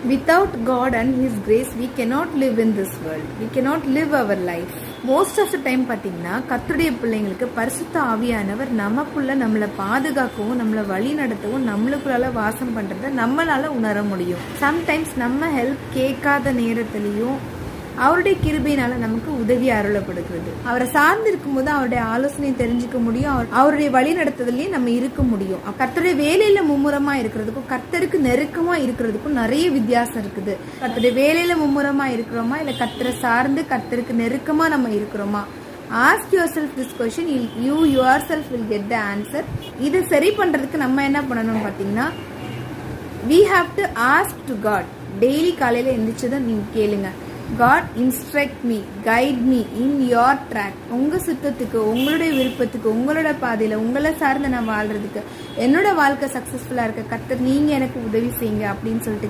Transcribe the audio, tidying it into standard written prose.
Without God and His grace, we cannot live in this world. We cannot live our life. Most of the time பார்த்தீங்கன்னா கர்த்தருடைய பிள்ளைங்களுக்கு பரிசுத்த ஆவியானவர் நமக்குள்ள நம்மளை பாதுகாக்கவும் நம்மளை வழி நடத்தவும் நம்மளுக்குள்ளால வாசம் பண்ணுறத நம்மளால உணர முடியும். சம்டைம்ஸ் நம்ம ஹெல்ப் கேட்காத நேரத்துலையும் அவருடைய கிருபையினால நமக்கு உதவி அருளப்படுகிறது. அவரை சார்ந்து இருக்கும் போது அவருடைய ஆலோசனை தெரிஞ்சுக்க முடியும். அவருடைய வழி நடத்துதலையும் நம்ம இருக்க முடியும். கர்த்தருடைய வேலையில மும்முரமா இருக்கிறதுக்கும் கர்த்தருக்கு நெருக்கமா இருக்கிறதுக்கும் நிறைய வித்தியாசம் இருக்குது. கர்த்தருடைய வேலையில மும்முரமா இருக்கிறோமா இல்ல கர்த்தரை சார்ந்து கர்த்தருக்கு நெருக்கமா நம்ம இருக்கிறோமா? Ask yourself this question. You yourself will get the answer. இதை சரி பண்றதுக்கு நம்ம என்ன பண்ணணும்னு பாத்தீங்கன்னா, we have to ask to God. Daily காலையில எந்திரிச்சதை நீங்க கேளுங்க. God instruct me, guide me in your track. உங்க சுத்தத்துக்கு, உங்களுடைய விருப்பத்துக்கு, உங்களோட பாதையில உங்களை சார்ந்து நான் வாழ்றதுக்கு, என்னோட வாழ்க்கை சக்சஸ்ஃபுல்லா இருக்க கர்த்தர் நீங்க எனக்கு உதவி செய்யுங்க அப்படின்னு சொல்லிட்டு